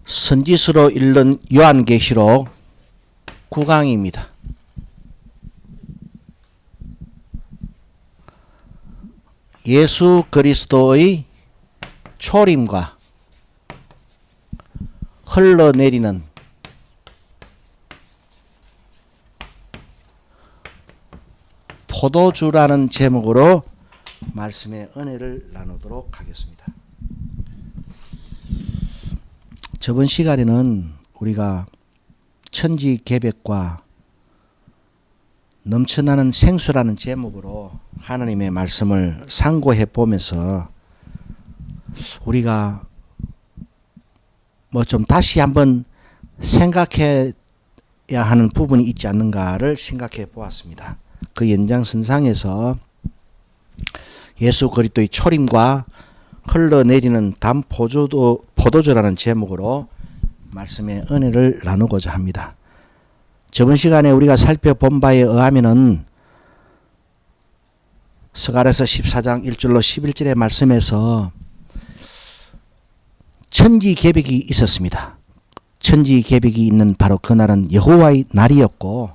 선지서로 읽는 요한계시록 9강입니다. 예수 그리스도의 초림과 흘러내리는 포도주라는 제목으로 말씀의 은혜를 나누도록 하겠습니다. 저번 시간에는 우리가 천지개벽과 넘쳐나는 생수라는 제목으로 하나님의 말씀을 상고해 보면서 우리가 좀 다시 한번 생각해야 하는 부분이 있지 않는가를 생각해 보았습니다. 그 연장선상에서 예수 그리스도의 초림과 흘러내리는 단 포도주라는 제목으로 말씀의 은혜를 나누고자 합니다. 저번 시간에 우리가 살펴본 바에 의하면은 스가랴서 14장 1절로 11절의 말씀에서 천지개벽이 있었습니다. 천지개벽이 있는 바로 그날은 여호와의 날이었고,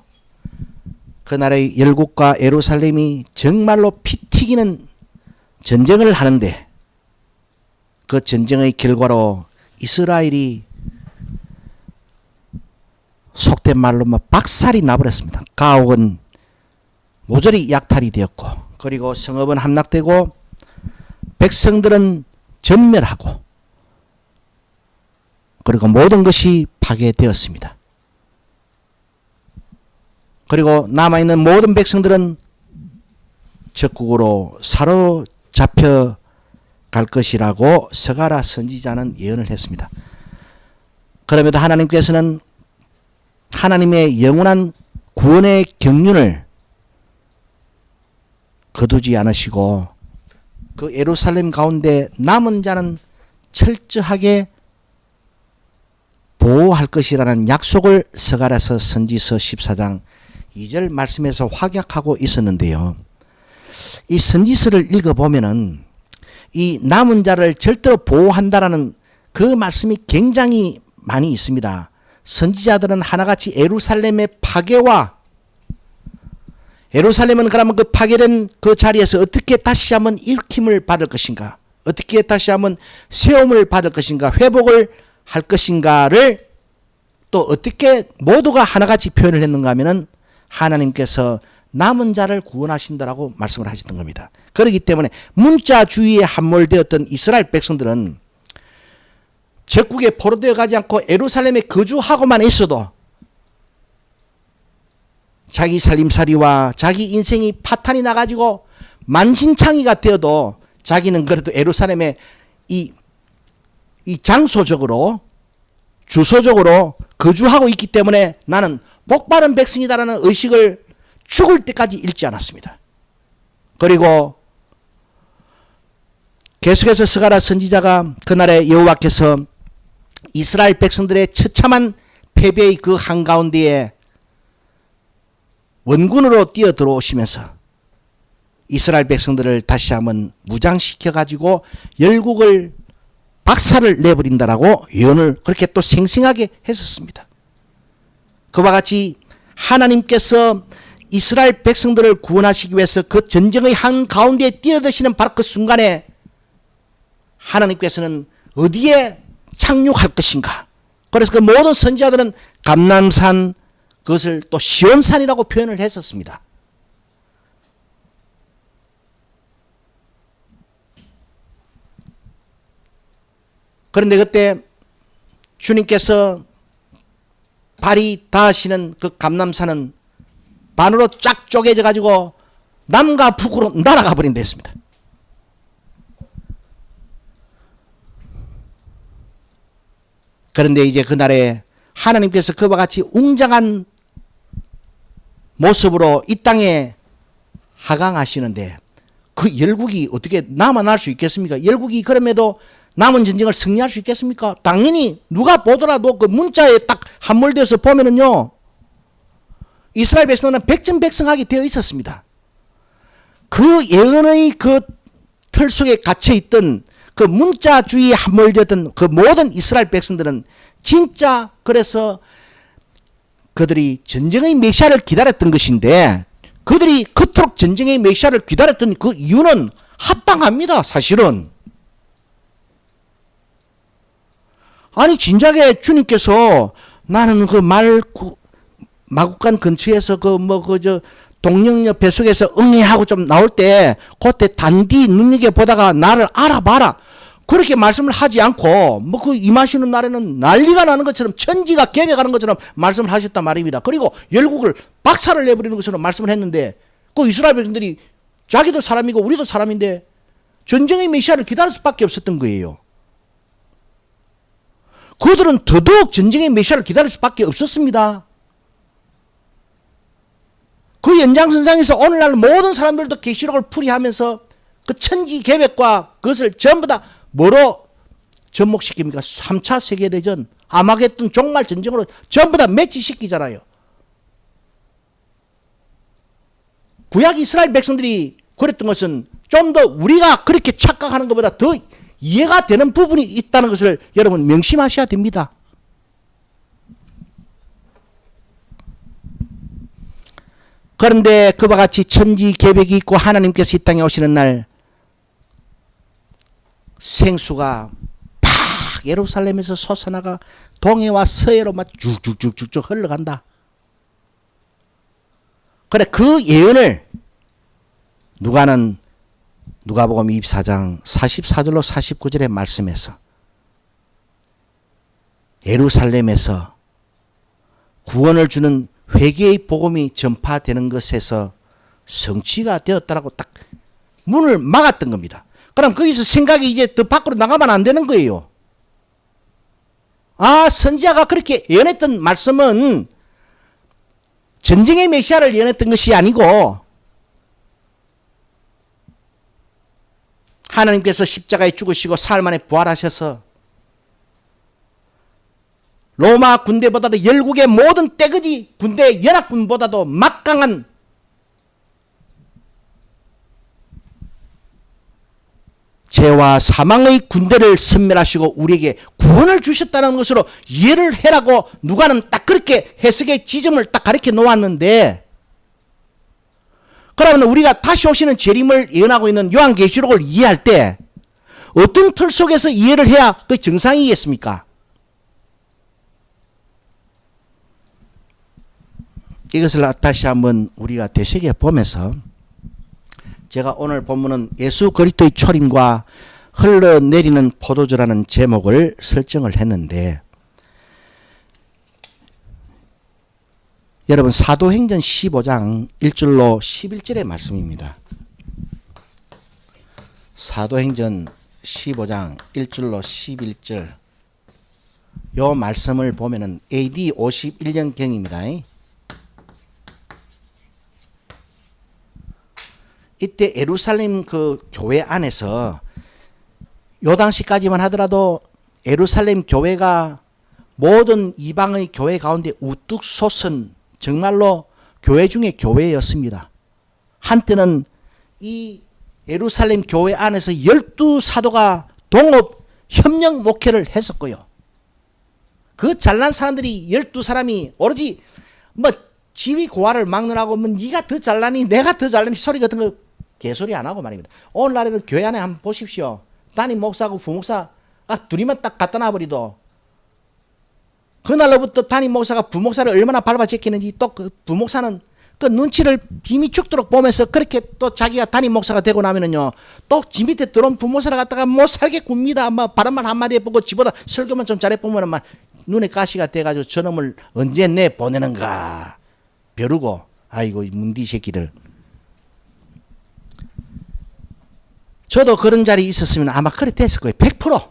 그날의 열국과 예루살렘이 정말로 피 튀기는 전쟁을 하는데, 그 전쟁의 결과로 이스라엘이 속된 말로 박살이 나버렸습니다. 가옥은 모조리 약탈이 되었고, 그리고 성읍은 함락되고, 백성들은 전멸하고, 그리고 모든 것이 파괴되었습니다. 그리고 남아있는 모든 백성들은 적국으로 사로잡혀 갈 것이라고 스가랴 선지자는 예언을 했습니다. 그럼에도 하나님께서는 하나님의 영원한 구원의 경륜을 거두지 않으시고, 그 예루살렘 가운데 남은 자는 철저하게 보호할 것이라는 약속을 스가랴서 선지서 14장 2절 말씀에서 확약하고 있었는데요. 이 선지서를 읽어보면은 이 남은 자를 절대로 보호한다라는 그 말씀이 굉장히 많이 있습니다. 선지자들은 하나같이 예루살렘의 파괴와, 예루살렘은 그러면 그 파괴된 그 자리에서 어떻게 다시 한번 일으킴을 받을 것인가, 어떻게 다시 한번 세움을 받을 것인가, 회복을 할 것인가를 또 어떻게 모두가 하나같이 표현을 했는가 하면은 하나님께서 남은 자를 구원하신다라고 말씀을 하셨던 겁니다. 그렇기 때문에 문자주의에 함몰되었던 이스라엘 백성들은 적국에 포로되어 가지 않고 예루살렘에 거주하고만 있어도 자기 살림살이와 자기 인생이 파탄이 나가지고 만신창이가 되어도 자기는 그래도 예루살렘에 이 장소적으로 주소적으로 거주하고 있기 때문에 나는 복받은 백성이다라는 의식을 죽을 때까지 잃지 않았습니다. 그리고 계속해서 스가랴 선지자가 그날에 여호와께서 이스라엘 백성들의 처참한 패배의 그 한가운데에 원군으로 뛰어 들어오시면서 이스라엘 백성들을 다시 한번 무장시켜 가지고 열국을 박살을 내버린다라고 예언을 그렇게 또 생생하게 했었습니다. 그와 같이 하나님께서 이스라엘 백성들을 구원하시기 위해서 그 전쟁의 한가운데에 뛰어드시는 바로 그 순간에 하나님께서는 어디에 착륙할 것인가. 그래서 그 모든 선지자들은 감람산, 그것을 또 시온산이라고 표현을 했었습니다. 그런데 그때 주님께서 발이 닿으시는 그 감람산은 반으로 쫙 쪼개져 가지고 남과 북으로 날아가 버린다 했습니다. 그런데 이제 그날에 하나님께서 그와 같이 웅장한 모습으로 이 땅에 하강하시는데 그 열국이 어떻게 남아날 수 있겠습니까? 열국이 그럼에도 남은 전쟁을 승리할 수 있겠습니까? 당연히 누가 보더라도 그 문자에 딱 함몰되어서 보면은요, 이스라엘 백성은 백전백승하게 되어 있었습니다. 그 예언의 그 틀 속에 갇혀 있던 그 문자주의에 함몰되었던 그 모든 이스라엘 백성들은 진짜 그래서 그들이 전쟁의 메시아를 기다렸던 것인데, 그들이 그토록 전쟁의 메시아를 기다렸던 그 이유는 합당합니다. 사실은. 아니 진작에 주님께서 나는 그 마국간 근처에서 동령녀 뱃속에서 응애하고 좀 나올 때 그때 단디 눈여겨보다가 나를 알아봐라, 그렇게 말씀을 하지 않고 임하시는 날에는 난리가 나는 것처럼, 천지가 개벽하는 것처럼 말씀을 하셨단 말입니다. 그리고 열국을 박살을 내버리는 것처럼 말씀을 했는데, 그 이스라엘 백성들이 자기도 사람이고 우리도 사람인데 전쟁의 메시아를 기다릴 수밖에 없었던 거예요. 그들은 더더욱 전쟁의 메시아를 기다릴 수밖에 없었습니다. 그 연장선상에서 오늘날 모든 사람들도 계시록을 풀이하면서 그 천지 계획과 그것을 전부 다 뭐로 접목시킵니까? 3차 세계대전, 아마겟돈 종말 전쟁으로 전부 다 매치시키잖아요. 구약 이스라엘 백성들이 그랬던 것은 좀 더 우리가 그렇게 착각하는 것보다 더 이해가 되는 부분이 있다는 것을 여러분 명심하셔야 됩니다. 그런데 그와 같이 천지 계획이 있고 하나님께서 이 땅에 오시는 날 생수가 팍 예루살렘에서 솟아나가 동해와 서해로 막 쭉쭉쭉쭉 흘러간다. 그래, 그 예언을 누가복음 24장 44절로 49절의 말씀에서 예루살렘에서 구원을 주는 회개의 복음이 전파되는 것에서 성취가 되었다라고 딱 문을 막았던 겁니다. 그럼 거기서 생각이 이제 더 밖으로 나가면 안 되는 거예요. 아, 선지자가 그렇게 예언했던 말씀은 전쟁의 메시아를 예언했던 것이 아니고 하나님께서 십자가에 죽으시고 사흘 만에 부활하셔서 로마 군대보다도 열국의 모든 떼거지 군대 연합군보다도 막강한 죄와 사망의 군대를 섬멸하시고 우리에게 구원을 주셨다는 것으로 이해를 해라고 누가는 딱 그렇게 해석의 지점을 딱 가르쳐 놓았는데, 그러면 우리가 다시 오시는 재림을 예언하고 있는 요한계시록을 이해할 때 어떤 틀 속에서 이해를 해야 그 정상이겠습니까? 이것을 다시 한번 우리가 되새겨 보면서, 제가 오늘 본문은 예수 그리스도의 초림과 흘러내리는 포도주라는 제목을 설정을 했는데, 여러분 사도행전 15장 1절로 11절의 말씀입니다. 사도행전 15장 1절로 11절 요 말씀을 보면은 AD 51년경입니다. 이때 예루살렘 그 교회 안에서 요 당시까지만 하더라도 예루살렘 교회가 모든 이방의 교회 가운데 우뚝 솟은 정말로 교회 중에 교회였습니다. 한때는 이 예루살렘 교회 안에서 12사도가 동업 협력 목회를 했었고요. 그 잘난 사람들이 12사람이 오로지 지위 고하를 막느라고 네가 더 잘나니 내가 더 잘나니 소리 같은 거 개소리 안 하고 말입니다. 오늘날에는 교회 안에 한번 보십시오. 담임 목사하고 부목사 둘이만 딱 갖다 놔버리도 그날로부터 담임 목사가 부목사를 얼마나 밟아 제끼는지, 또 그 부목사는 그 눈치를 비미 죽도록 보면서 그렇게 또 자기가 담임 목사가 되고 나면은요, 또 지 밑에 들어온 부목사를 갖다가 못 살게 굽니다. 바람만 한마디 해보고 지보다 설교만 좀 잘해보면 막 눈에 가시가 돼가지고 저놈을 언제 내 보내는가 벼르고, 아이고 문디 새끼들. 저도 그런 자리에 있었으면 아마 그래 됐을 거예요. 100%.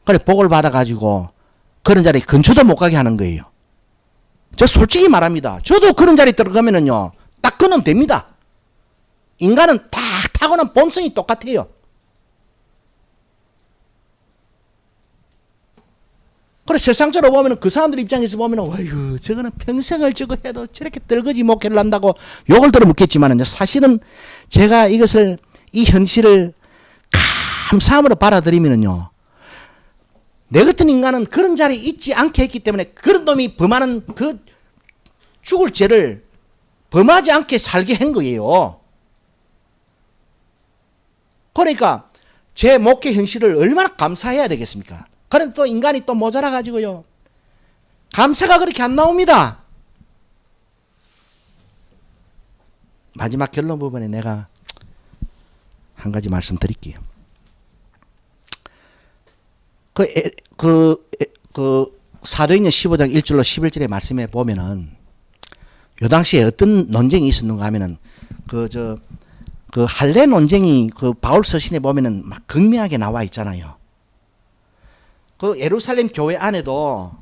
그래 복을 받아가지고 그런 자리에 근처도 못 가게 하는 거예요. 저 솔직히 말합니다. 저도 그런 자리에 들어가면은요, 딱 그놈 됩니다. 인간은 딱 타고난 본성이 똑같아요. 그래 세상적으로 보면은 그 사람들 입장에서 보면은 어이구 저거는 평생을 저거 해도 저렇게 떨거지 목회를 한다고 욕을 들어묻겠지만은 사실은 제가 이 현실을 감사함으로 받아들이면은요, 내 같은 인간은 그런 자리에 있지 않게 했기 때문에 그런 놈이 범하는 그 죽을 죄를 범하지 않게 살게 한 거예요. 그러니까 제 목회 현실을 얼마나 감사해야 되겠습니까? 그런데 또 인간이 또 모자라 가지고요. 감사가 그렇게 안 나옵니다. 마지막 결론 부분에 내가 한 가지 말씀드릴게요. 사도행전 15장 1절로 11절의 말씀에 보면은 요 당시에 어떤 논쟁이 있었는가 하면은 그 할례 논쟁이 그 바울 서신에 보면은 막 극명하게 나와 있잖아요. 그 예루살렘 교회 안에도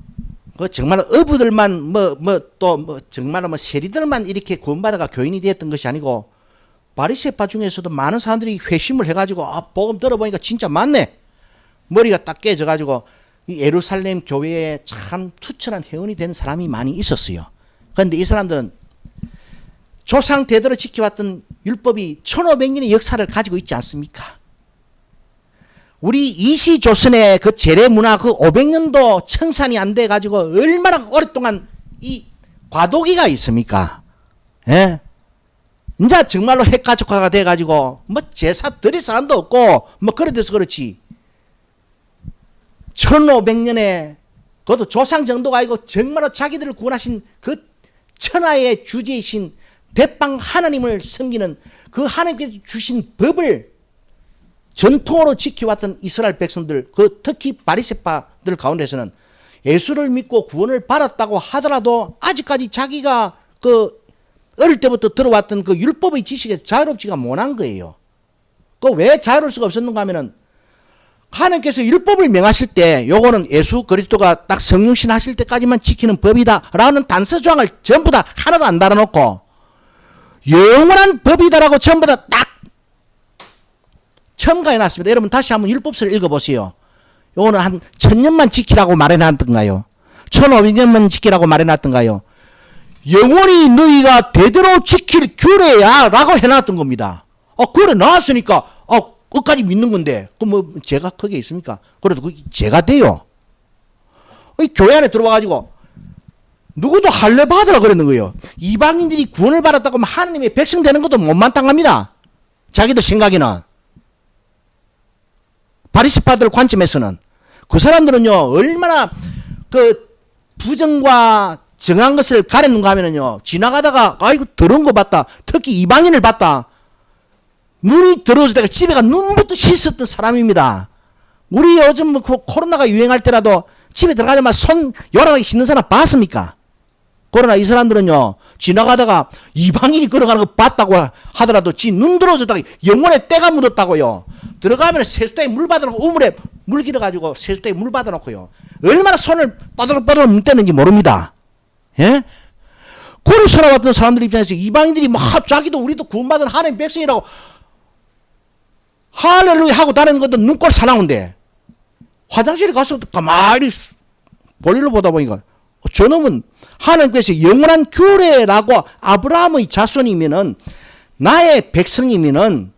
그 정말 어부들만 정말 세리들만 이렇게 구원받아가 교인이 되었던 것이 아니고 바리새파 중에서도 많은 사람들이 회심을 해가지고 복음 들어보니까 진짜 맞네. 머리가 딱 깨져가지고 이 예루살렘 교회에 참 투철한 회원이 된 사람이 많이 있었어요. 그런데 이 사람들은 조상 대대로 지켜왔던 율법이 1500년의 역사를 가지고 있지 않습니까? 우리 이시조선의 그 재래 문화 그 500년도 청산이 안 돼 가지고 얼마나 오랫동안 이 과도기가 있습니까? 예? 이제 정말로 핵가족화가 돼 가지고 뭐 제사 드릴 사람도 없고 뭐 그래 돼서 그렇지. 1500년에 그것도 조상 정도가 아니고 정말로 자기들을 구원하신 그 천하의 주제이신 대빵 하나님을 섬기는 그 하나님께서 주신 법을 전통으로 지켜왔던 이스라엘 백성들, 그 특히 바리새파들 가운데서는 예수를 믿고 구원을 받았다고 하더라도 아직까지 자기가 그 어릴 때부터 들어왔던 그 율법의 지식에 자유롭지가 못한 거예요. 그 왜 자유로울 수가 없었는가 하면은 하나님께서 율법을 명하실 때 요거는 예수 그리스도가 딱 성육신 하실 때까지만 지키는 법이다 라는 단서 조항을 전부 다 하나도 안 달아놓고 영원한 법이다라고 전부 다 딱 첨가해 놨습니다. 여러분 다시 한번 율법서를 읽어보세요. 요거는 한 1000년만 지키라고 말해놨던가요? 1500년만 지키라고 말해놨던가요? 영원히 너희가 대대로 지킬 규례야 라고 해놨던 겁니다. 그래 나왔으니까 끝까지 믿는 건데 그 뭐 죄가 크게 있습니까? 그래도 그 죄가 돼요. 이 교회 안에 들어와가지고 누구도 할례 받으라 그러는 거예요. 이방인들이 구원을 받았다고 하면 하나님의 백성 되는 것도 못마땅합니다. 자기들 생각에는. 바리새파들 관점에서는 그 사람들은요 얼마나 그 부정과 정한 것을 가렸는가 하면은요 지나가다가 아이고 더러운 거 봤다. 특히 이방인을 봤다. 눈이 더러워서 내가 집에 가 눈부터 씻었던 사람입니다. 우리 요즘 뭐 코로나가 유행할 때라도 집에 들어가자마자 손 요란하게 씻는 사람 봤습니까? 그러나 이 사람들은요 지나가다가 이방인이 걸어가는 거 봤다고 하더라도 지 눈 들어오다가 영혼에 때가 묻었다고요. 들어가면 세수대에 물 받아놓고 우물에 물 길어가지고 세수대에 물 받아놓고요. 얼마나 손을 빠드럭빠드럭 문대는지 모릅니다. 예? 고를 살아왔던 사람들 입장에서 이방인들이 막 자기도 우리도 구원받은 하나님 백성이라고 할렐루야 하고 다니는 것도 눈꼴 사나운데 화장실에 가서 가만히 볼일로 보다 보니까 저놈은 하나님께서 영원한 규례라고 아브라함의 자손이면은 나의 백성이면은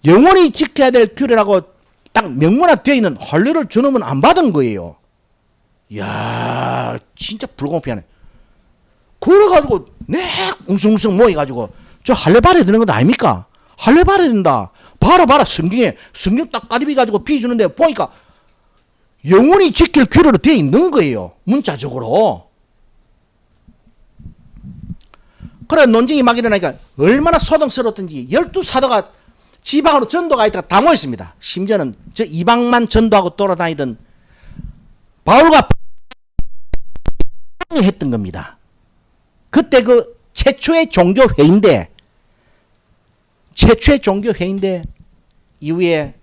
영원히 지켜야 될 규례라고 딱 명문화되어 있는 할례를 저놈은 안 받은 거예요. 이야 진짜 불공평하네. 그래가지고 내 웅성웅성 모여가지고 저 할례 받아야 되는 건 아닙니까? 할례 받아야 된다. 봐라 성경에 성경 딱 까리비 가지고 비주는데 보니까 영원히 지킬 규례로 되어 있는 거예요. 문자적으로. 그래 논쟁이 막 일어나니까 얼마나 소동스러웠던지 12사도가 지방으로 전도가 있다가 다 모였습니다. 심지어는 저 이방만 전도하고 돌아다니던 바울과 했던 겁니다. 그때 그 최초의 종교회의인데 이후에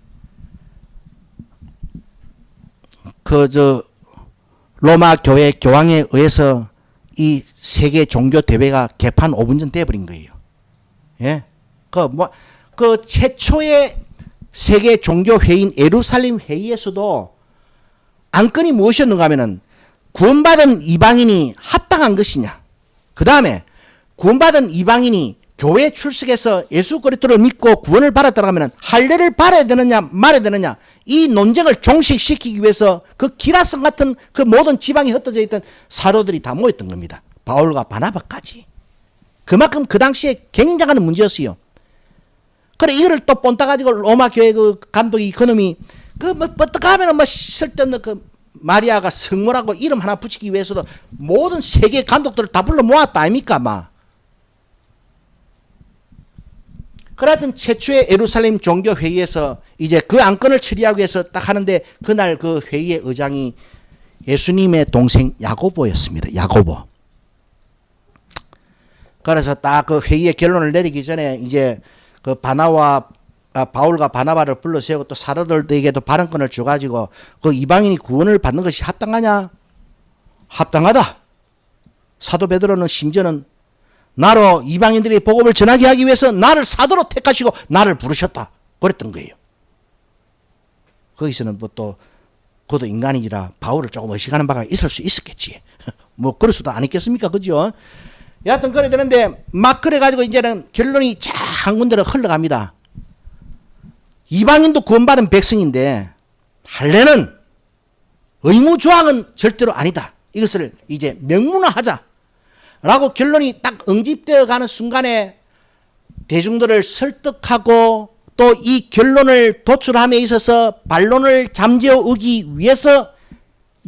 로마 교회 교황에 의해서 이 세계 종교 대회가 개판 5분 전 돼버린 거예요. 예? 그 최초의 세계 종교 회의인 예루살렘 회의에서도 안건이 무엇이었는가 하면은 구원받은 이방인이 합당한 것이냐. 그 다음에 구원받은 이방인이 교회 출석해서 예수 그리스도를 믿고 구원을 받았다고 하면 할례를 받아야 되느냐 말아야 되느냐 이 논쟁을 종식시키기 위해서 그 기라성 같은 그 모든 지방에 흩어져 있던 사도들이 다 모였던 겁니다. 바울과 바나바까지. 그만큼 그 당시에 굉장한 문제였어요. 그래 이거를 또 본따 가지고 로마 교회 그 감독이 그놈이 그뭐 뻗떡하면은 뭐 쓸데없는 그 마리아가 성모라고 이름 하나 붙이기 위해서도 모든 세계 감독들을 다 불러 모았다 아닙니까 막. 그래 하여튼 최초의 예루살렘 종교회의에서 이제 그 안건을 처리하기 위해서 딱 하는데 그날 그 회의의 의장이 예수님의 동생 야고보였습니다. 야고보. 그래서 딱 그 회의의 결론을 내리기 전에 이제 그 바울과 바나바를 불러 세우고 또 사도들에게도 발언권을 줘가지고 그 이방인이 구원을 받는 것이 합당하냐? 합당하다. 사도 베드로는 심지어는 나로 이방인들이 복음을 전하게 하기 위해서 나를 사도로 택하시고 나를 부르셨다. 그랬던 거예요. 거기서는 뭐 또 그도 인간이라 바울을 조금 의식하는 바가 있을 수 있었겠지. 뭐 그럴 수도 안 있겠습니까? 그죠? 여하튼 그래 되는데 막 그래가지고 이제는 결론이 쫙 한 군데로 흘러갑니다. 이방인도 구원받은 백성인데 할례는 의무조항은 절대로 아니다. 이것을 이제 명문화하자. 라고 결론이 딱 응집되어 가는 순간에 대중들을 설득하고 또 이 결론을 도출함에 있어서 반론을 잠재우기 위해서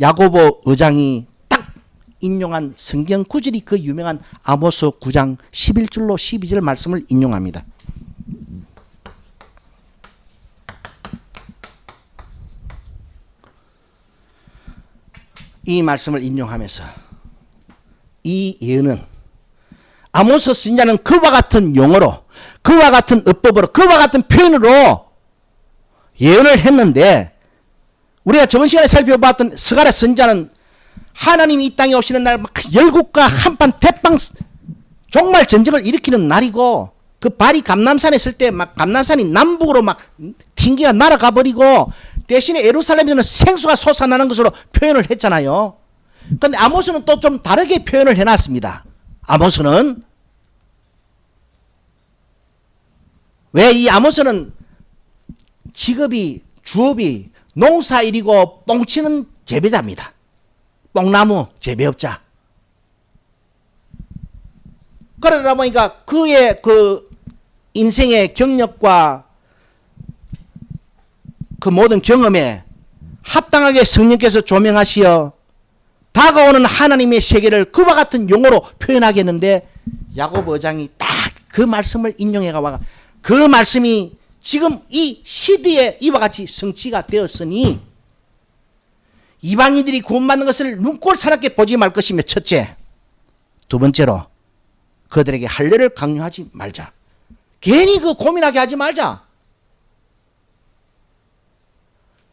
야고보 의장이 딱 인용한 성경 구절이 그 유명한 아모스 9장 11절로 12절 말씀을 인용합니다. 이 말씀을 인용하면서 이 예언은 아모스 선지자는 그와 같은 용어로 그와 같은 어법으로 그와 같은 표현으로 예언을 했는데 우리가 저번 시간에 살펴봤던 스가랴 선지자는 하나님이 이 땅에 오시는 날 막 열국과 한판 대빵 종말 전쟁을 일으키는 날이고 그 발이 감람산에 있을 때 막 감람산이 남북으로 막 튕기가 날아가 버리고 대신에 예루살렘에서는 생수가 솟아나는 것으로 표현을 했잖아요. 그런데 아모스는 또 좀 다르게 표현을 해놨습니다. 아모스는 왜 이 아모스는 직업이 주업이 농사일이고 뻥치는 재배자입니다. 뽕나무 재배업자. 그러다 보니까 그의 그 인생의 경력과 그 모든 경험에 합당하게 성령께서 조명하시어 다가오는 하나님의 세계를 그와 같은 용어로 표현하겠는데 야고보 의장이 딱 그 말씀을 인용해가 그 말씀이 지금 이 시대에 이와 같이 성취가 되었으니 이방인들이 구원받는 것을 눈꼴사납게 보지 말 것이며 첫째, 두 번째로 그들에게 할례를 강요하지 말자. 괜히 그 고민하게 하지 말자.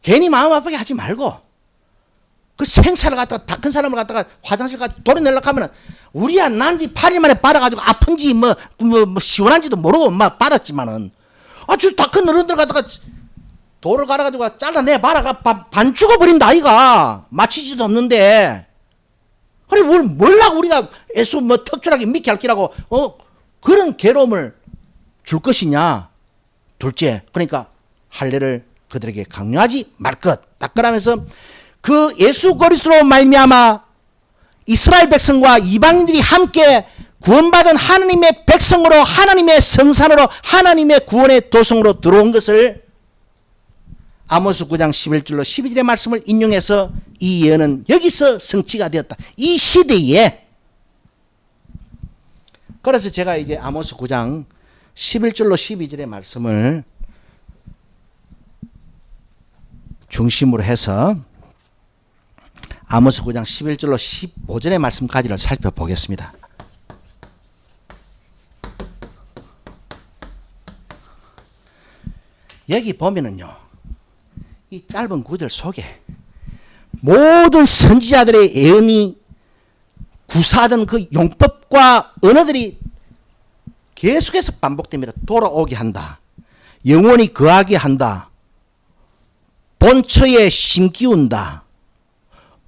괜히 마음 아프게 하지 말고 그 생사를 갖다가 다 큰 사람을 갖다가 화장실 가서 도려내려고 하면은 우리야 난지 8일 만에 받아가지고 아픈지 뭐 시원한지도 모르고 막 받았지만은 아주 다 큰 어른들 갖다가 돌을 갈아가지고 잘라내 봐라가 반 죽어버린다 아이가 마치지도 없는데 아니 뭘 하고 우리가 애써 뭐 턱줄하게 믿게 할 기라고 그런 괴로움을 줄 것이냐. 둘째 그러니까 할례를 그들에게 강요하지 말 것. 딱 그러면서 그 예수 그리스도로 말미암아 이스라엘 백성과 이방인들이 함께 구원받은 하나님의 백성으로 하나님의 성산으로 하나님의 구원의 도성으로 들어온 것을 아모스 9장 11절로 12절의 말씀을 인용해서 이 예언은 여기서 성취가 되었다. 이 시대에. 그래서 제가 이제 아모스 9장 11절로 12절의 말씀을 중심으로 해서 아모스 9장 11절로 15절의 말씀까지를 살펴보겠습니다. 여기 보면은요, 이 짧은 구절 속에 모든 선지자들의 예언이 구사하던 그 용법과 언어들이 계속해서 반복됩니다. 돌아오게 한다. 영원히 거하게 한다. 본처에 심기운다.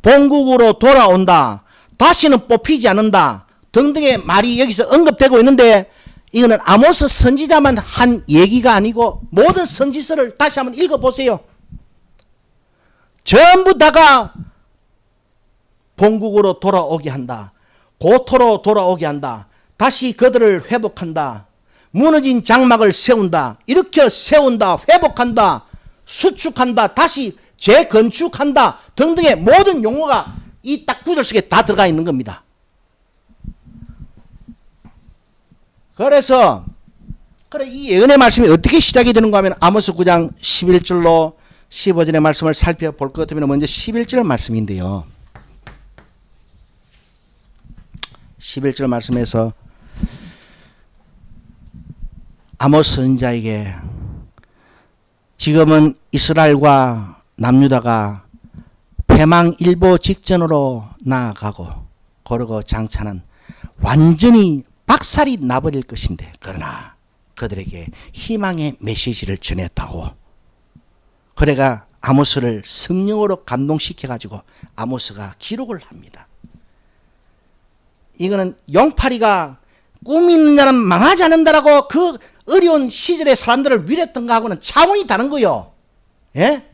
본국으로 돌아온다. 다시는 뽑히지 않는다. 등등의 말이 여기서 언급되고 있는데 이거는 아모스 선지자만 한 얘기가 아니고 모든 선지서를 다시 한번 읽어보세요. 전부 다가 본국으로 돌아오게 한다. 고토로 돌아오게 한다. 다시 그들을 회복한다. 무너진 장막을 세운다. 일으켜 세운다. 회복한다. 수축한다. 다시 재건축한다. 등등의 모든 용어가 이 딱 구절 속에 다 들어가 있는 겁니다. 그래서 이 예언의 말씀이 어떻게 시작이 되는가 하면 아모스 9장 11절로 15절의 말씀을 살펴볼 것 같으면 먼저 11절 말씀인데요. 11절 말씀에서 아모스 선지자에게 지금은 이스라엘과 남유다가 패망일보 직전으로 나아가고 고르고 장차는 완전히 박살이 나버릴 것인데 그러나 그들에게 희망의 메시지를 전했다고. 그래가 아모스를 성령으로 감동시켜가지고 아모스가 기록을 합니다. 이거는 용파리가 꿈이 있는 자는 망하지 않는다라고 그 어려운 시절의 사람들을 위로했던 거하고는 차원이 다른 거요. 예?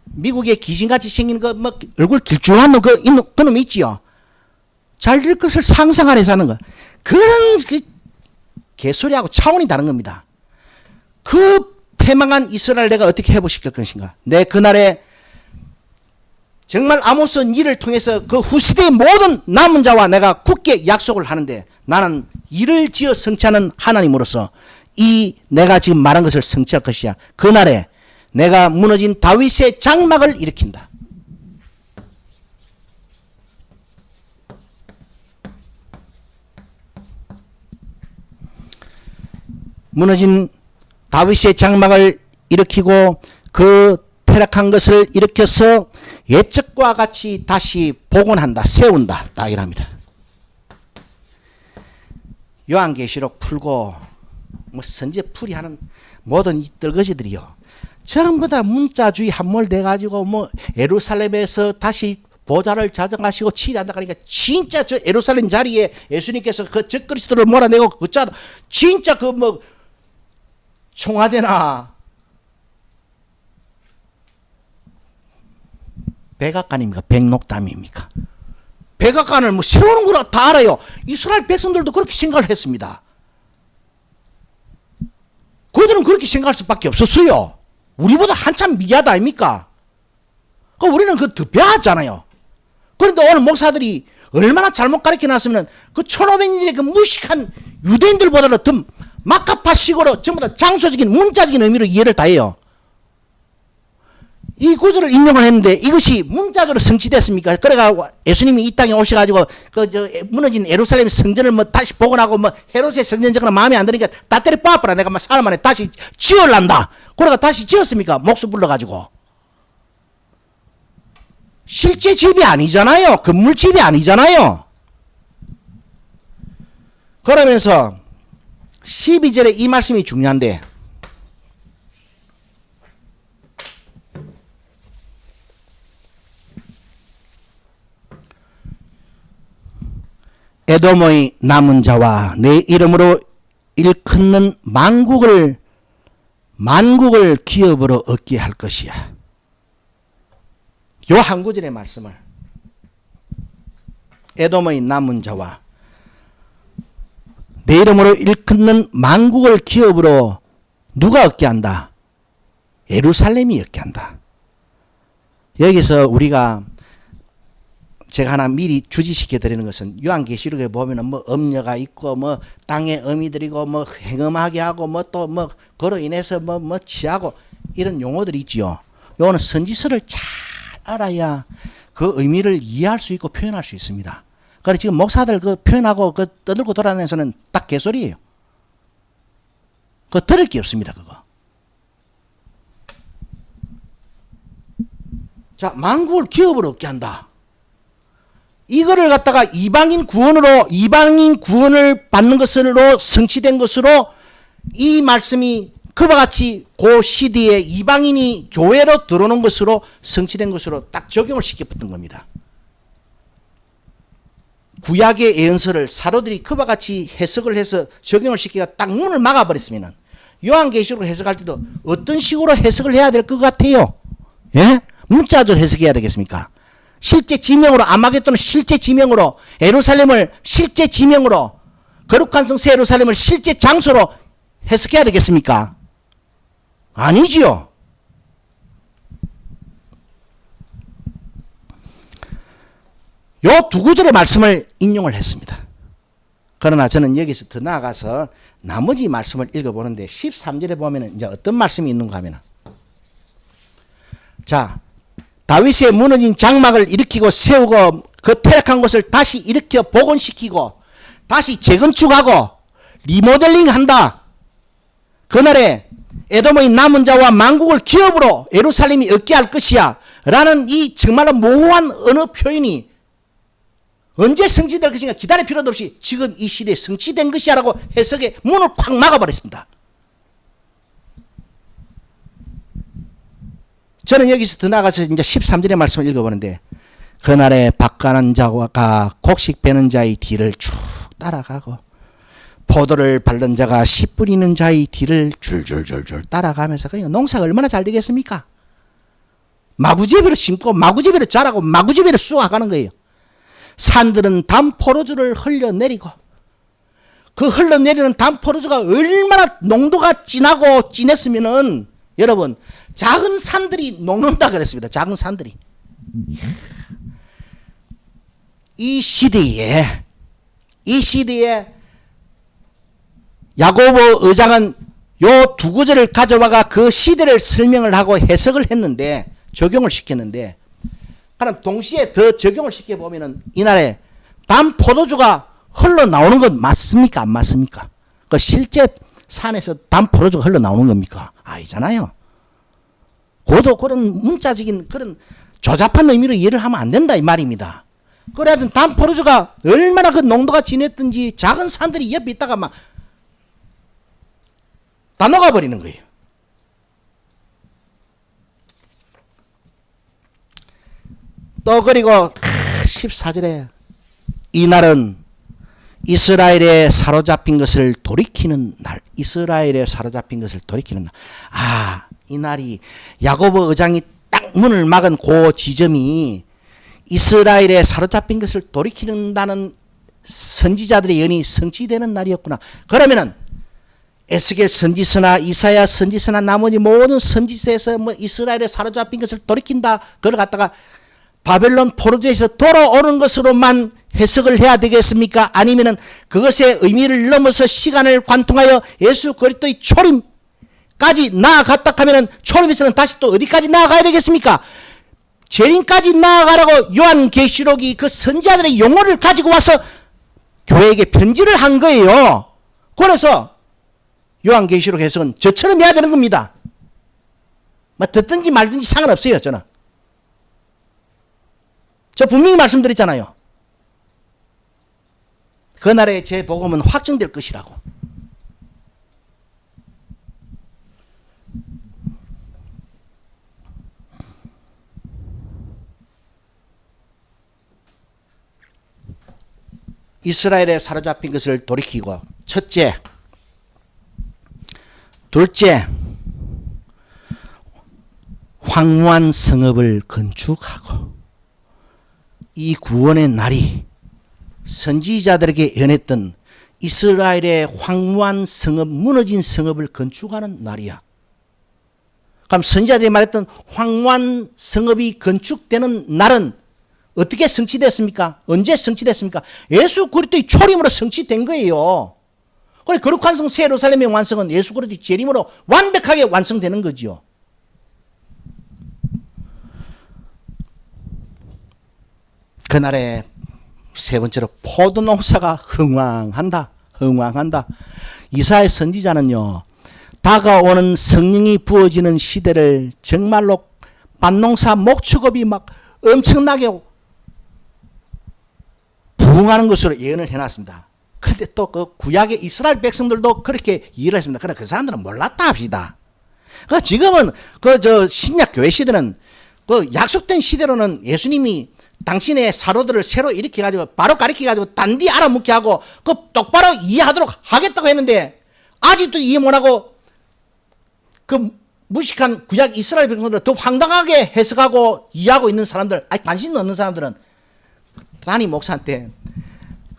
미국에 귀신같이 생긴 그 뭐 얼굴 길쭉한 놈 그놈 있지요. 잘 될 것을 상상 안에서 하는 거. 그런 그 개소리하고 차원이 다른 겁니다. 그 패망한 이스라엘 내가 어떻게 회복시킬 것인가. 내 그날에 정말 아모스 일을 통해서 그 후시대의 모든 남은 자와 내가 굳게 약속을 하는데 나는 일을 지어 성취하는 하나님으로서 이 내가 지금 말한 것을 성취할 것이야. 그날에 내가 무너진 다윗의 장막을 일으킨다. 무너진 다윗의 장막을 일으키고 그 퇴락한 것을 일으켜서 예적과 같이 다시 복원한다. 세운다. 딱 이랍니다. 요한계시록 풀고 뭐 선지에 풀이하는 모든 이 떨거지들이요. 전부 다 문자주의 함몰돼 가지고 뭐 예루살렘에서 다시 보좌를 자정하시고 치리한다 그러니까 진짜 저 예루살렘 자리에 예수님께서 그 적그리스도를 몰아내고 그자 진짜 그 뭐 청와대나 백악관입니까? 백록담입니까? 백악관을 뭐 세우는 거라 다 알아요. 이스라엘 백성들도 그렇게 생각을 했습니다. 그들은 그렇게 생각할 수밖에 없었어요. 우리보다 한참 미개하다 아닙니까? 우리는 그 더 배웠잖아요. 그런데 오늘 목사들이 얼마나 잘못 가르쳐 놨으면 그 1500년의 그 무식한 유대인들보다도 더 마카파식으로 전부 다 장소적인 문자적인 의미로 이해를 다 해요. 이 구절을 인용을 했는데 이것이 문자적으로 성취됐습니까? 그래가 예수님이 이 땅에 오셔가지고 무너진 예루살렘 성전을 뭐 다시 복원하고 뭐 헤롯의 성전 정거나 마음에 안 드니까 다 때려 뽑아라. 내가 막 사람 안에 다시 지으란다. 그래가 다시 지었습니까? 목숨 불러가지고. 실제 집이 아니잖아요. 건물집이 아니잖아요. 그러면서 12절에 이 말씀이 중요한데 에돔의 남은 자와 내 이름으로 일컫는 만국을 기업으로 얻게 할 것이야. 요 한 구절의 말씀을 에돔의 남은 자와 내 이름으로 일컫는 만국을 기업으로 누가 얻게 한다? 예루살렘이 얻게 한다. 여기서 우리가 제가 하나 미리 주지시켜 드리는 것은 요한계시록에 보면은 뭐 엄녀가 있고 뭐 땅의 어미들이고 뭐 행음하게 하고 뭐 또 뭐 그로 인해서 뭐 취하고 이런 용어들이 있지요. 요거는 선지서를 잘 알아야 그 의미를 이해할 수 있고 표현할 수 있습니다. 그래 지금 목사들 그 표현하고 그 떠들고 돌아다니면서는 딱 개소리예요. 그거 들을 게 없습니다. 그거. 자, 만국을 기업으로 얻게 한다. 이거를 갖다가 이방인 구원을 받는 것으로 성취된 것으로 이 말씀이 그와 같이 그 시대에 이방인이 교회로 들어오는 것으로 성취된 것으로 딱 적용을 시켜붙은 겁니다. 구약의 예언서를 사도들이 그와 같이 해석을 해서 적용을 시키가 딱 문을 막아버렸으면 요한계시록 해석할 때도 어떤 식으로 해석을 해야 될 것 같아요? 예? 문자적으로 해석해야 되겠습니까? 실제 지명으로, 아마겟돈은 실제 지명으로, 예루살렘을 실제 지명으로, 거룩한 성 새 예루살렘을 실제 장소로 해석해야 되겠습니까? 아니지요. 요 두 구절의 말씀을 인용을 했습니다. 그러나 저는 여기서 더 나아가서 나머지 말씀을 읽어보는데 13절에 보면 이제 어떤 말씀이 있는가 하면, 자, 다윗의 무너진 장막을 일으키고 세우고 그 퇴락한 곳을 다시 일으켜 복원시키고 다시 재건축하고 리모델링 한다. 그날에 에돔의 남은 자와 만국을 기업으로 예루살렘이 얻게 할 것이야 라는 이 정말로 모호한 언어 표현이 언제 성취될 것인가 기다릴 필요도 없이 지금 이 시대에 성취된 것이야 라고 해석의 문을 콱 막아버렸습니다. 저는 여기서 더 나가서 이제 13절의 말씀을 읽어보는데, 그날에 밭가는 자와 곡식 베는 자의 뒤를 쭉 따라가고 포도를 밟는 자가 씨 뿌리는 자의 뒤를 줄줄줄줄 따라가면서, 그러니까 농사가 얼마나 잘 되겠습니까? 마구제비로 심고 마구제비로 자라고 마구제비로 수확하는 거예요. 산들은 담포도주를 흘려내리고 그 흘러내리는 담포도주가 얼마나 농도가 진하고 진했으면은 여러분 작은 산들이 녹는다 그랬습니다. 작은 산들이. 이 시대에 야고보 의장은 요 두 구절을 가져와가 그 시대를 설명을 하고 해석을 했는데, 적용을 시켰는데, 그럼 동시에 더 적용을 시켜보면은 이날에 담포도주가 흘러나오는 건 맞습니까? 안 맞습니까? 그 실제 산에서 담포도주가 흘러나오는 겁니까? 아니잖아요. 그것도 그런 문자적인 그런 조잡한 의미로 이해를 하면 안 된다 이 말입니다. 그래 하여튼 담포도주가 얼마나 그 농도가 진했든지 작은 산들이 옆에 있다가 막 다 녹아버리는 거예요. 또 그리고 14절에 이날은 이스라엘에 사로잡힌 것을 돌이키는 날. 이스라엘에 사로잡힌 것을 돌이키는 날. 아, 이 날이 야고보 의장이 딱 문을 막은 그 지점이 이스라엘에 사로잡힌 것을 돌이키는다는 선지자들의 예언이 성취되는 날이었구나. 그러면은 에스겔 선지서나 이사야 선지서나 나머지 모든 선지서에서 뭐 이스라엘에 사로잡힌 것을 돌이킨다, 그걸 갖다가 바벨론 포로주에서 돌아오는 것으로만 해석을 해야 되겠습니까? 아니면은 그것의 의미를 넘어서 시간을 관통하여 예수 그리스도의 초림까지 나아갔다 하면은 초림에서는 다시 또 어디까지 나아가야 되겠습니까? 재림까지 나아가라고 요한계시록이 그 선지자들의 용어를 가지고 와서 교회에게 편지를 한 거예요. 그래서 요한계시록 해석은 저처럼 해야 되는 겁니다. 뭐 듣든지 말든지 상관없어요. 저는. 저 분명히 말씀드렸잖아요. 그날에 제 복음은 확정될 것이라고. 이스라엘에 사로잡힌 것을 돌이키고, 첫째, 둘째, 황무한 성읍을 건축하고, 이 구원의 날이 선지자들에게 예언했던 이스라엘의 황무한 성읍, 무너진 성읍을 건축하는 날이야. 그럼 선지자들이 말했던 황무한 성읍이 건축되는 날은 어떻게 성취됐습니까? 언제 성취됐습니까? 예수 그리스도의 초림으로 성취된 거예요. 그래, 거룩한 성 새 예루살렘의 완성은 예수 그리스도의 재림으로 완벽하게 완성되는 거죠. 그날에 세 번째로 포도 농사가 흥왕한다. 이사야 선지자는요, 다가오는 성령이 부어지는 시대를 정말로 밭농사 목축업이 막 엄청나게 부흥하는 것으로 예언을 해놨습니다. 그런데 또 그 구약의 이스라엘 백성들도 그렇게 이해를 했습니다. 그러나 그 사람들은 몰랐다 합시다. 그 지금은 신약 교회 시대는 그 약속된 시대로는 예수님이 당신의 사로들을 새로 일으켜가지고 바로 가르쳐가지고 단디 알아묻게 하고 그 똑바로 이해하도록 하겠다고 했는데 아직도 이해 못하고 그 무식한 구약 이스라엘 백성들을 더 황당하게 해석하고 이해하고 있는 사람들, 관심 없는 사람들은 담임 목사한테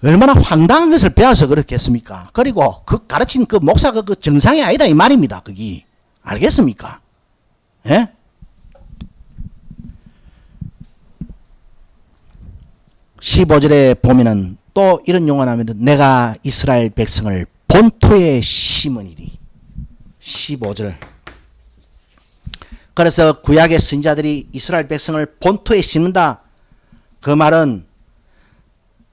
얼마나 황당한 것을 배워서 그렇겠습니까? 그리고 그 가르친 그 목사가 그 정상이 아니다 이 말입니다. 그게 알겠습니까? 예? 15절에 보면은 또 이런 용어 나옵니다. 내가 이스라엘 백성을 본토에 심으니리. 15절. 그래서 구약의 선지자들이 이스라엘 백성을 본토에 심는다. 그 말은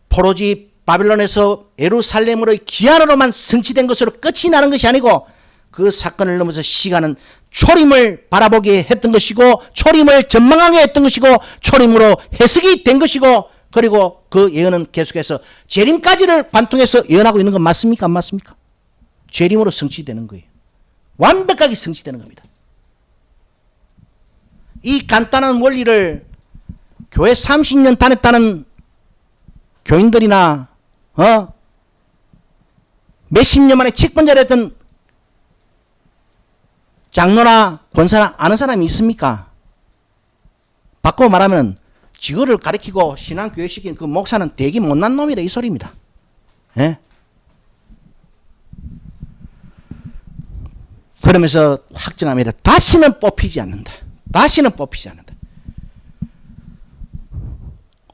포로지 바빌론에서 예루살렘으로 기한으로만 성취된 것으로 끝이 나는 것이 아니고 그 사건을 넘어서 시간은 초림을 바라보게 했던 것이고 초림을 전망하게 했던 것이고 초림으로 해석이 된 것이고 그리고 그 예언은 계속해서 재림까지를 관통해서 예언하고 있는 건 맞습니까? 안 맞습니까? 재림으로 성취되는 거예요. 완벽하게 성취되는 겁니다. 이 간단한 원리를 교회 30년 다녔다는 교인들이나 몇십 년 만에 직분자를 했던 장로나 권사나 아는 사람이 있습니까? 바꿔 말하면 지구를 가리키고 신앙교회 시킨 그 목사는 되게 못난 놈이라 이 소리입니다. 예? 그러면서 확정합니다. 다시는 뽑히지 않는다. 다시는 뽑히지 않는다.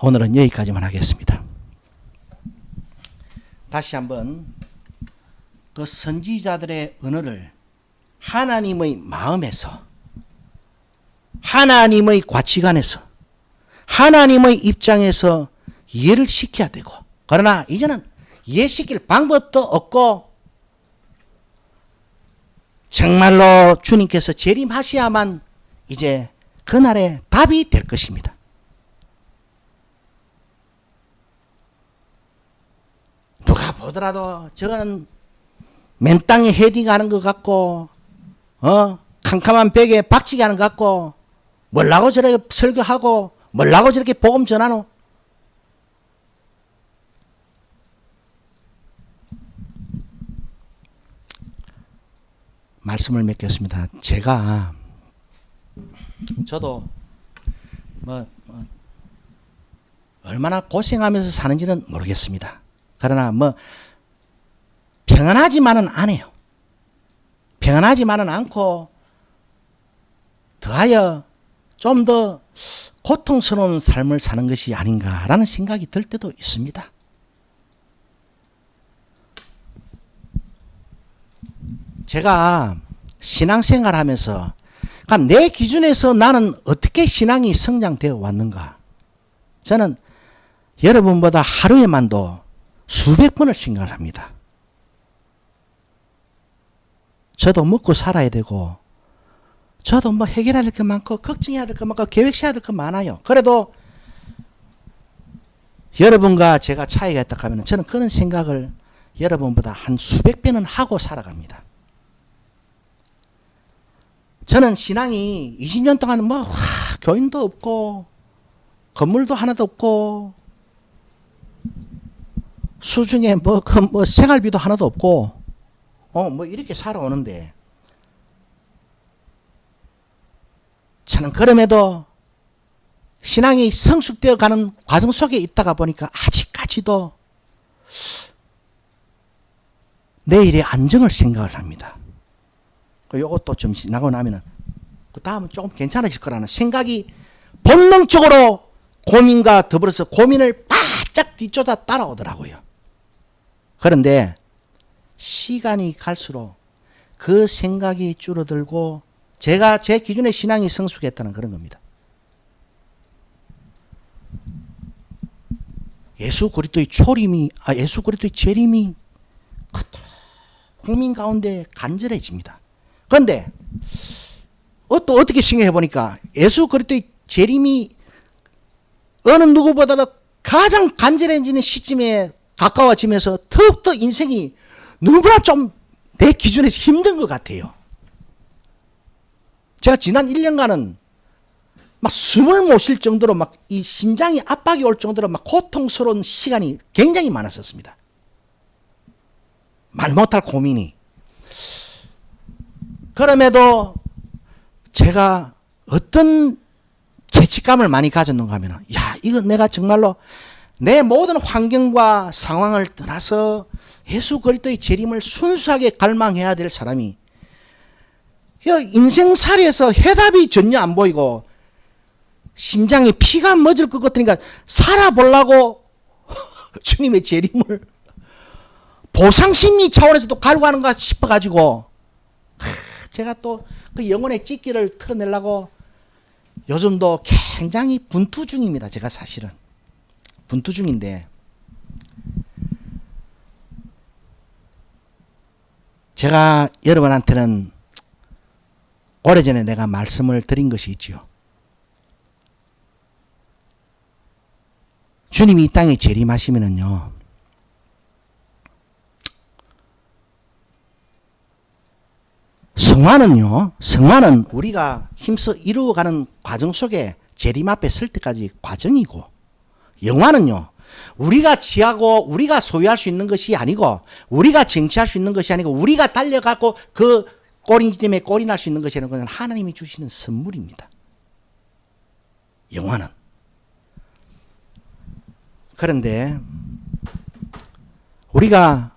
오늘은 여기까지만 하겠습니다. 다시 한번 그 선지자들의 언어를 하나님의 마음에서 하나님의 가치관에서 하나님의 입장에서 이해를 시켜야 되고 그러나 이제는 이해시킬 방법도 없고 정말로 주님께서 재림하셔야만 이제 그날의 답이 될 것입니다. 누가 보더라도 저거는 맨 땅에 헤딩하는 것 같고 캄캄한 벽에 박치기 하는 것 같고 뭐라고 저렇게 설교하고 뭐라고 저렇게 복음 전하노? 말씀을 맺겠습니다. 저도 얼마나 고생하면서 사는지는 모르겠습니다. 그러나 평안하지만은 않아요. 평안하지만은 않고 더하여 좀 더 고통스러운 삶을 사는 것이 아닌가라는 생각이 들 때도 있습니다. 제가 신앙생활 하면서 그러니까 내 기준에서 나는 어떻게 신앙이 성장되어 왔는가. 저는 여러분보다 하루에만도 수백 번을 생각을 합니다. 저도 먹고 살아야 되고 저도 해결해야 될 것 많고 걱정해야 될 것 많고 계획해야 될 것 많아요. 그래도 여러분과 제가 차이가 있다 하면 저는 그런 생각을 여러분보다 한 수백 배는 하고 살아갑니다. 저는 신앙이 20년 동안 교인도 없고 건물도 하나도 없고 수중에 생활비도 하나도 없고 이렇게 살아오는데 저는 그럼에도 신앙이 성숙되어 가는 과정 속에 있다가 보니까 아직까지도 내일의 안정을 생각을 합니다. 이것도 좀 지나고 나면은 그 다음은 조금 괜찮아질 거라는 생각이 본능적으로 고민과 더불어서 고민을 바짝 뒤쫓아 따라오더라고요. 그런데 시간이 갈수록 그 생각이 줄어들고 제가 제 기준의 신앙이 성숙했다는 그런 겁니다. 예수 그리스도의 예수 그리스도의 재림이 국민 가운데 간절해집니다. 그런데 또 어떻게 생각해 보니까 예수 그리스도의 재림이 어느 누구보다도 가장 간절해지는 시점에 가까워지면서 더욱더 인생이 너무나 좀 내 기준에서 힘든 것 같아요. 제가 지난 1년간은 막 숨을 못 쉴 정도로 막 이 심장이 압박이 올 정도로 막 고통스러운 시간이 굉장히 많았었습니다. 말 못할 고민이. 그럼에도 제가 어떤 죄책감을 많이 가졌는가 하면, 야, 이거 내가 정말로 내 모든 환경과 상황을 떠나서 예수 그리스도의 재림을 순수하게 갈망해야 될 사람이 인생살이에서 해답이 전혀 안 보이고 심장에 피가 멎을 것 같으니까 살아보려고 주님의 재림을 보상심리 차원에서도 갈구하는가 싶어가지고 제가 또 그 영혼의 찢기를 털어내려고 요즘도 굉장히 분투 중입니다. 제가 사실은 분투 중인데, 제가 여러분한테는 오래전에 내가 말씀을 드린 것이 있지요. 주님이 이 땅에 재림하시면은요, 성화는 우리가 힘써 이루어가는 과정 속에 재림 앞에 설 때까지 과정이고, 영화는요, 우리가 취하고 우리가 소유할 수 있는 것이 아니고, 우리가 쟁취할 수 있는 것이 아니고, 우리가 달려가고 그 꼬리님에 꼬리날 수 있는 것이 아니고, 그건 하나님이 주시는 선물입니다. 영화는. 그런데 우리가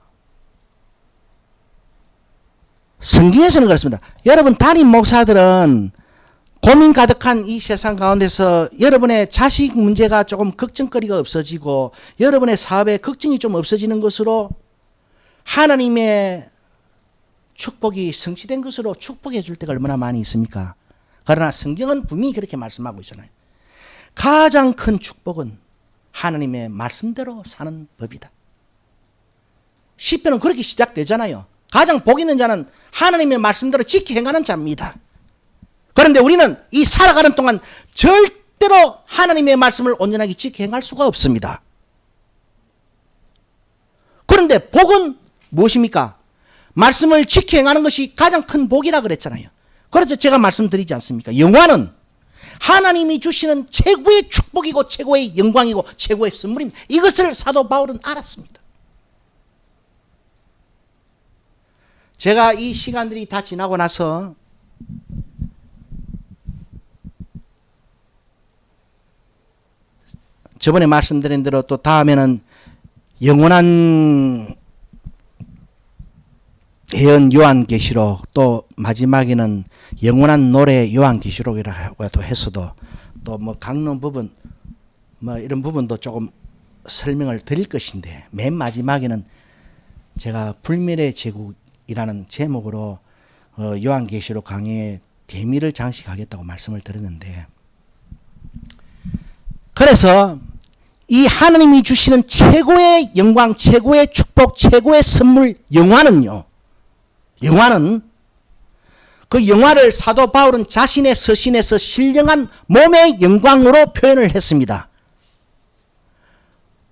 성경에서는 그렇습니다. 여러분 담임 목사들은 고민 가득한 이 세상 가운데서 여러분의 자식 문제가 조금 걱정거리가 없어지고 여러분의 사업에 걱정이 좀 없어지는 것으로 하나님의 축복이 성취된 것으로 축복해 줄 때가 얼마나 많이 있습니까? 그러나 성경은 분명히 그렇게 말씀하고 있잖아요. 가장 큰 축복은 하나님의 말씀대로 사는 법이다. 시편은 그렇게 시작되잖아요. 가장 복 있는 자는 하나님의 말씀대로 지키 행하는 자입니다. 그런데 우리는 이 살아가는 동안 절대로 하나님의 말씀을 온전하게 지키 행할 수가 없습니다. 그런데 복은 무엇입니까? 말씀을 지키 행하는 것이 가장 큰 복이라 그랬잖아요. 그래서 제가 말씀드리지 않습니까? 영화는 하나님이 주시는 최고의 축복이고 최고의 영광이고 최고의 선물입니다. 이것을 사도 바울은 알았습니다. 제가 이 시간들이 다 지나고 나서 저번에 말씀드린 대로 또 다음에는 영원한 예언 요한계시록, 또 마지막에는 영원한 노래 요한계시록이라고 해서도 또 뭐 강론 부분 뭐 이런 부분도 조금 설명을 드릴 것인데, 맨 마지막에는 제가 불멸의 제국이라는 제목으로 요한계시록 강의에 대미를 장식하겠다고 말씀을 드렸는데, 그래서 이 하나님이 주시는 최고의 영광, 최고의 축복, 최고의 선물 영화는 그 영화를 사도 바울은 자신의 서신에서 신령한 몸의 영광으로 표현을 했습니다.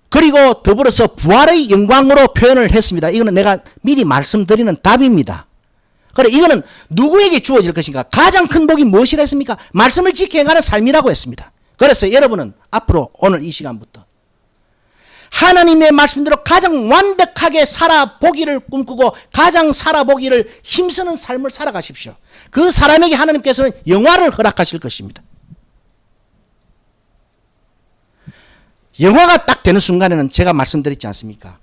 그리고 더불어서 부활의 영광으로 표현을 했습니다. 이거는 내가 미리 말씀드리는 답입니다. 그래, 이거는 누구에게 주어질 것인가? 가장 큰 복이 무엇이라 했습니까? 말씀을 지켜 행하는 삶이라고 했습니다. 그래서 여러분은 앞으로 오늘 이 시간부터 하나님의 말씀대로 가장 완벽하게 살아보기를 꿈꾸고 가장 살아보기를 힘쓰는 삶을 살아가십시오. 그 사람에게 하나님께서는 영화를 허락하실 것입니다. 영화가 딱 되는 순간에는 제가 말씀드렸지 않습니까?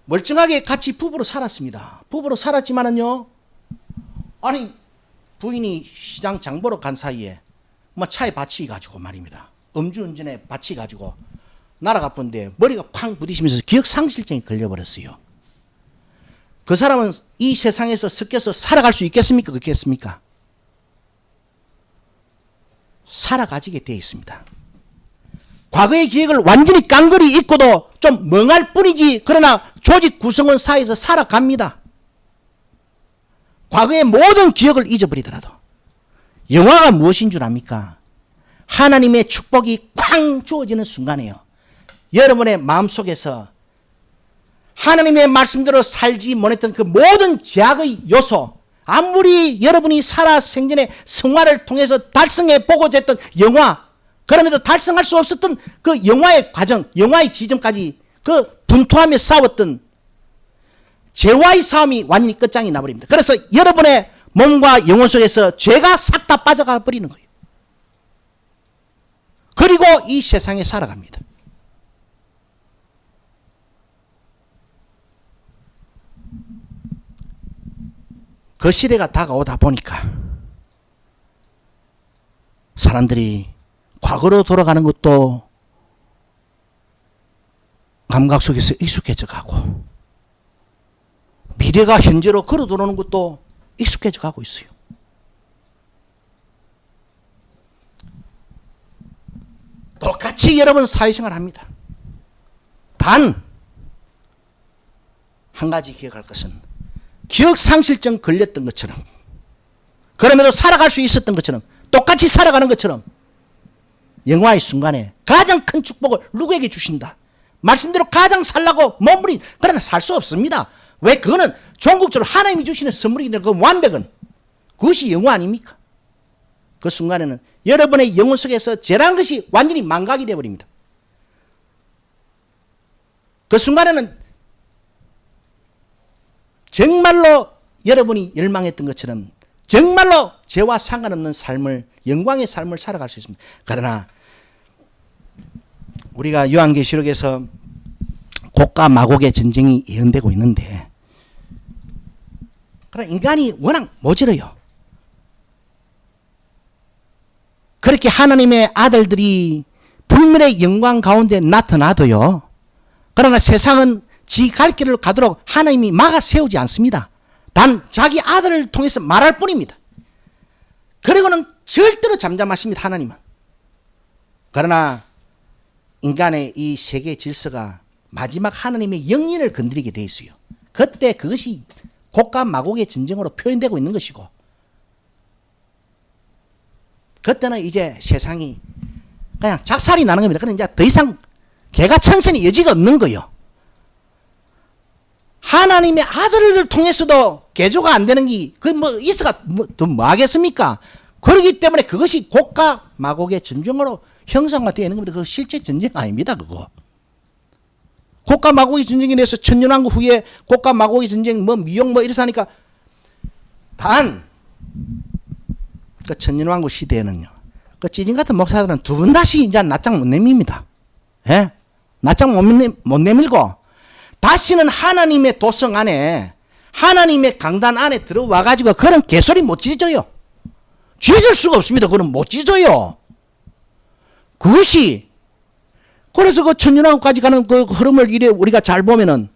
멀쩡하게 같이 부부로 살았습니다. 부부로 살았지만은요, 아니 부인이 시장 장 보러 간 사이에 뭐 차에 받치 가지고 말입니다. 음주운전에 받치 가지고 날아가 본데 머리가 쾅 부딪히면서 기억상실증이 걸려버렸어요. 그 사람은 이 세상에서 섞여서 살아갈 수 있겠습니까? 그렇겠습니까? 살아가지게 되어 있습니다. 과거의 기억을 완전히 깡그리 잊고도 좀 멍할 뿐이지, 그러나 조직 구성원 사이에서 살아갑니다. 과거의 모든 기억을 잊어버리더라도. 영화가 무엇인 줄 압니까? 하나님의 축복이 쾅 주어지는 순간이에요. 여러분의 마음속에서 하나님의 말씀대로 살지 못했던 그 모든 죄악의 요소, 아무리 여러분이 살아 생전에 성화를 통해서 달성해 보고자 했던 영화, 그럼에도 달성할 수 없었던 그 영화의 과정, 영화의 지점까지 그 분투하며 싸웠던 죄와의 싸움이 완전히 끝장이 나버립니다. 그래서 여러분의 몸과 영혼 속에서 죄가 싹 다 빠져가 버리는 거예요. 그리고 이 세상에 살아갑니다. 그 시대가 다가오다 보니까 사람들이 과거로 돌아가는 것도 감각 속에서 익숙해져 가고 미래가 현재로 걸어 들어오는 것도 익숙해져 가고 있어요. 똑같이 여러분 사회생활 합니다. 단 한 가지 기억할 것은 기억상실증 걸렸던 것처럼, 그럼에도 살아갈 수 있었던 것처럼, 똑같이 살아가는 것처럼 영화의 순간에 가장 큰 축복을 누구에게 주신다. 말씀대로 가장 살라고 몸부림, 그러나 살 수 없습니다. 왜? 그거는 종국적으로 하나님이 주시는 선물이기 때문에 그 완벽은 그것이 영화 아닙니까? 그 순간에는 여러분의 영혼 속에서 죄라는 것이 완전히 망각이 되어버립니다. 그 순간에는 정말로 여러분이 열망했던 것처럼 정말로 죄와 상관없는 삶을, 영광의 삶을 살아갈 수 있습니다. 그러나 우리가 요한계시록에서 곡과 마곡의 전쟁이 예언되고 있는데, 그러나 인간이 워낙 모질어요. 그렇게 하나님의 아들들이 불멸의 영광 가운데 나타나도요, 그러나 세상은 지 갈 길을 가도록 하나님이 막아 세우지 않습니다. 단 자기 아들을 통해서 말할 뿐입니다. 그리고는 절대로 잠잠하십니다, 하나님은. 그러나 인간의 이 세계 질서가 마지막 하나님의 영린을 건드리게 돼 있어요. 그때 그것이 곡과 마곡의 전쟁으로 표현되고 있는 것이고, 그때는 이제 세상이 그냥 작살이 나는 겁니다. 그러나 이제 더 이상 개가천선의 여지가 없는 거예요. 하나님의 아들을 통해서도 개조가 안 되는 게 그 뭐 있어가 더 뭐 하겠습니까? 그렇기 때문에 그것이 곡과 마곡의 전쟁으로 형상화되어 있는 겁니다. 그거 실제 전쟁 아닙니다, 그거. 곡과 마곡의 전쟁에 대해서 천년왕국 후에 곡과 마곡의 전쟁, 뭐 미용 뭐 이래서 하니까, 단 그 천년왕국 시대에는요, 그 찌진 같은 목사들은 두 번 다시 이제 낯장 못 내밉니다. 예? 낯장 못 내밀고 다시는 하나님의 도성 안에, 하나님의 강단 안에 들어와 가지고 그런 개소리 못 찢어요. 찢을 수가 없습니다. 그건 못 찢어요. 그것이, 그래서 그 천년왕국까지 가는 그 흐름을 이래 우리가 잘 보면은,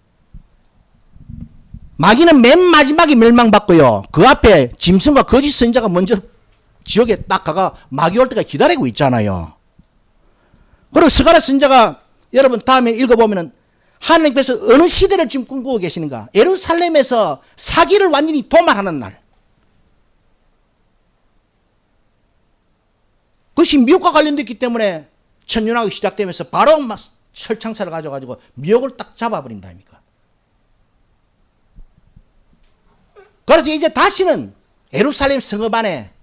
마귀는 맨 마지막에 멸망받고요, 그 앞에 짐승과 거짓 선자가 먼저 지옥에 딱 가가 마귀 올 때가 기다리고 있잖아요. 그리고 스가랴 선자가 여러분 다음에 읽어보면은 하나님께서 어느 시대를 지금 꿈꾸고 계시는가? 예루살렘에서 사기를 완전히 도말하는 날. 그것이 미혹과 관련됐기 때문에 천년왕국이 시작되면서 바로 막 철창살을 가져가지고 미혹을 딱 잡아버린다 아닙니까? 그래서 이제 다시는 예루살렘 성읍 안에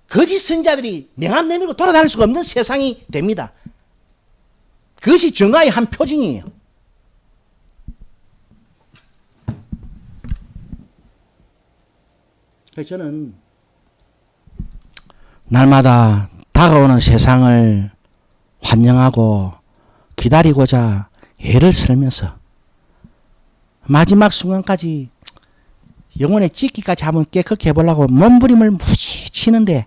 거짓 선자들이 명함 내밀고 돌아다닐 수가 없는 세상이 됩니다. 그것이 정화의 한 표징이에요. 그래서 저는 날마다 다가오는 세상을 환영하고 기다리고자 애를 쓸면서 마지막 순간까지 영혼의 찢기까지 한번 깨끗게 해보려고 몸부림을 무지 치는데,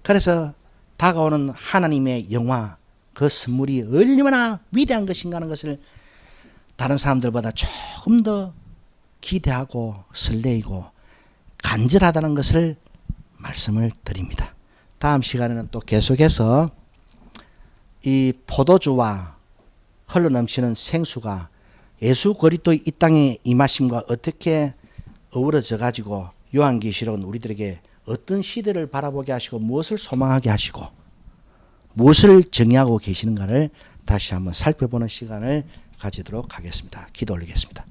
그래서 다가오는 하나님의 영화, 그 선물이 얼마나 위대한 것인가 하는 것을 다른 사람들보다 조금 더 기대하고 설레이고 간절하다는 것을 말씀을 드립니다. 다음 시간에는 또 계속해서 이 포도주와 흘러넘치는 생수가 예수 그리스도의 이 땅에 임하심과 어떻게 어우러져 가지고 요한계시록은 우리들에게 어떤 시대를 바라보게 하시고 무엇을 소망하게 하시고 무엇을 정의하고 계시는가를 다시 한번 살펴보는 시간을 가지도록 하겠습니다. 기도 올리겠습니다.